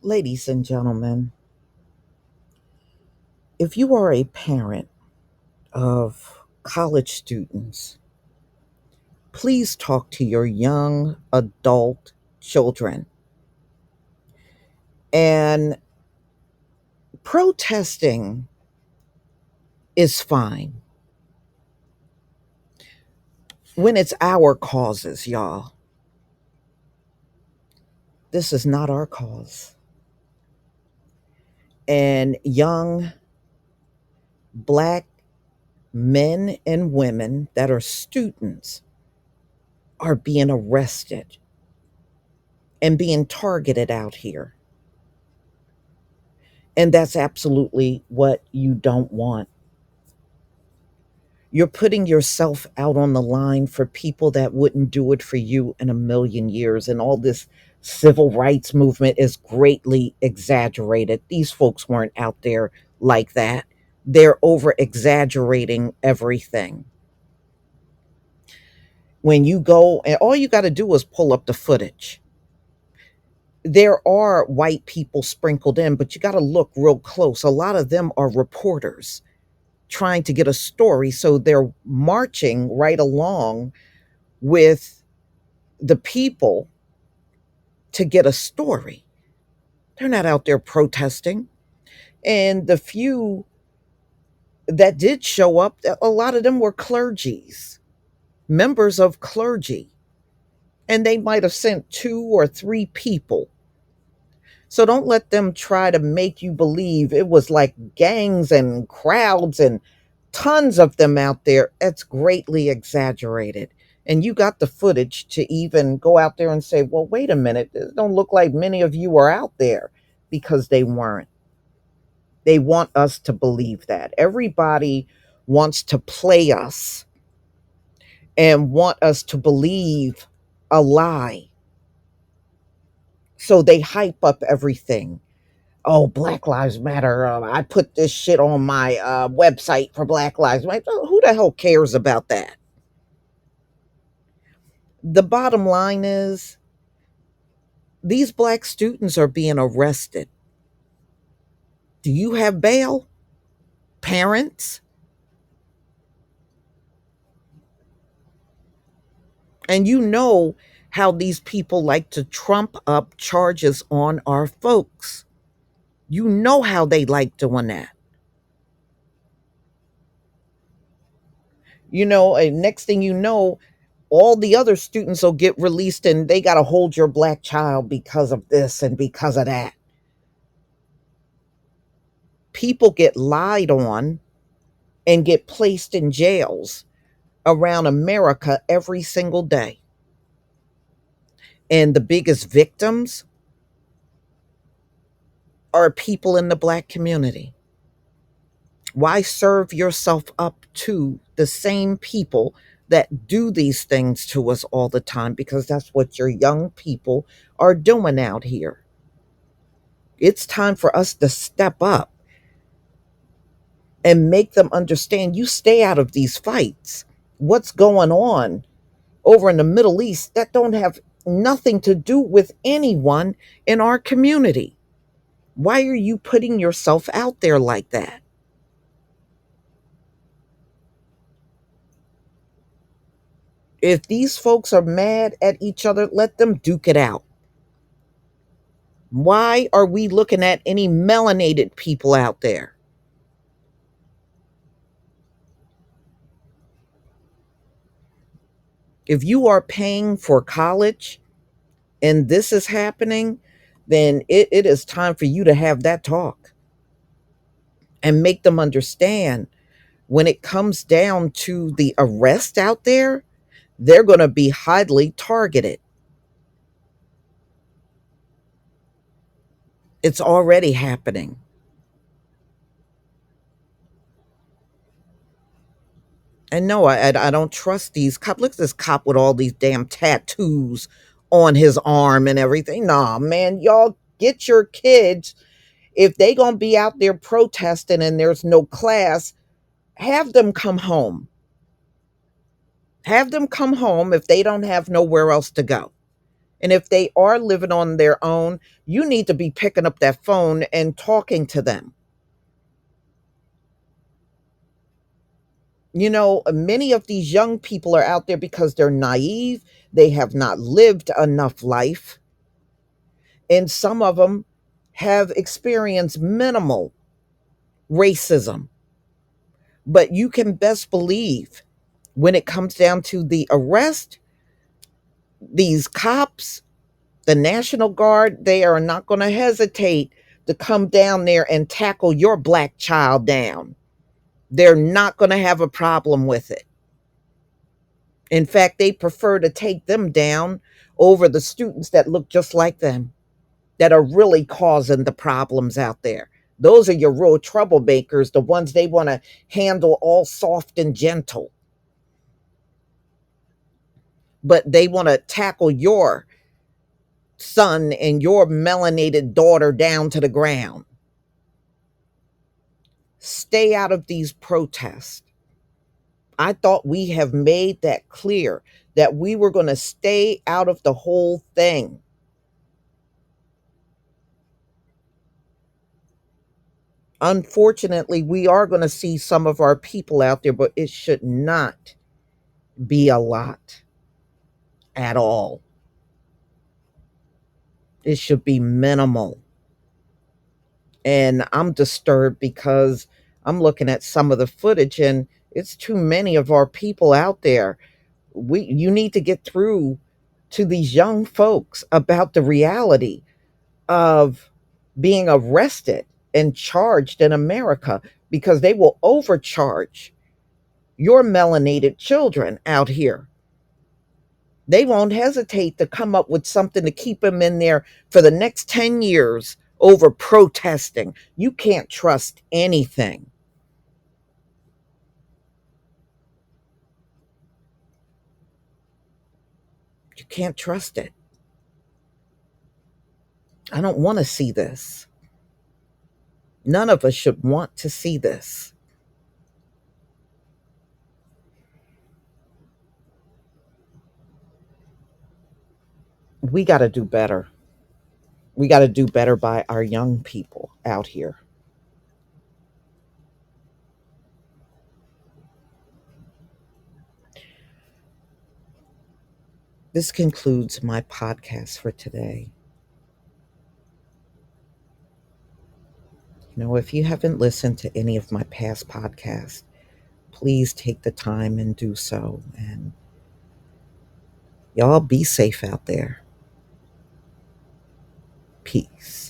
Ladies and gentlemen, if you are a parent of college students, please talk to your young adult children. And protesting is fine when it's our causes, y'all. This is not our cause. And young black men and women that are students are being arrested and being targeted out here. And that's absolutely what you don't want. You're putting yourself out on the line for people that wouldn't do it for you in a million years. And all this civil rights movement is greatly exaggerated. These folks weren't out there like that. They're over exaggerating everything. When you go, and all you got to do is pull up the footage. There are white people sprinkled in, but you got to look real close. A lot of them are reporters trying to get a story. So they're marching right along with the people to get a story. They're not out there protesting. And the few that did show up, a lot of them were clergies, members of clergy. And they might have sent two or three people. So don't let them try to make you believe it was like gangs and crowds and tons of them out there. It's greatly exaggerated. And you got the footage to even go out there and say, well, wait a minute, it don't look like many of you are out there, because they weren't. They want us to believe that. Everybody wants to play us and want us to believe a lie. So they hype up everything. Oh, Black Lives Matter. I put this shit on my website for Black Lives Matter. Who the hell cares about that? The bottom line is these black students are being arrested. Do you have bail? Parents? And you know how these people like to trump up charges on our folks. You know how they like doing that. And next thing you know, all the other students will get released and they got to hold your black child because of this and because of that. People get lied on and get placed in jails around America every single day. And the biggest victims are people in the black community. Why serve yourself up to the same people that do these things to us all the time? Because that's what your young people are doing out here. It's time for us to step up and make them understand you stay out of these fights. What's going on over in the Middle East, that don't have nothing to do with anyone in our community. Why are you putting yourself out there like that? If these folks are mad at each other, let them duke it out. Why are we looking at any melanated people out there? If you are paying for college and this is happening, then it is time for you to have that talk and make them understand when it comes down to the arrest out there, they're going to be highly targeted. It's already happening. And no, I don't trust these cops. Look at this cop with all these damn tattoos on his arm and everything. Nah, man, y'all get your kids. If they gonna be out there protesting and there's no class, have them come home. Have them come home if they don't have nowhere else to go. And if they are living on their own, you need to be picking up that phone and talking to them. Many of these young people are out there because they're naive. They have not lived enough life. And some of them have experienced minimal racism. But you can best believe when it comes down to the arrest, these cops, the National Guard, they are not going to hesitate to come down there and tackle your black child down. They're not going to have a problem with it. In fact, they prefer to take them down over the students that look just like them, that are really causing the problems out there. Those are your real troublemakers, the ones they want to handle all soft and gentle. But they want to tackle your son and your melanated daughter down to the ground. Stay out of these protests. I thought we have made that clear that we were going to stay out of the whole thing. Unfortunately, we are going to see some of our people out there, but it should not be a lot at all. It should be minimal. And I'm disturbed because I'm looking at some of the footage and it's too many of our people out there. You need to get through to these young folks about the reality of being arrested and charged in America, because they will overcharge your melanated children out here. They won't hesitate to come up with something to keep them in there for the next 10 years over protesting. You can't trust anything. You can't trust it. I don't want to see this. None of us should want to see this. We got to do better. We got to do better by our young people out here. This concludes my podcast for today. If you haven't listened to any of my past podcasts, please take the time and do so. And y'all be safe out there. Peace.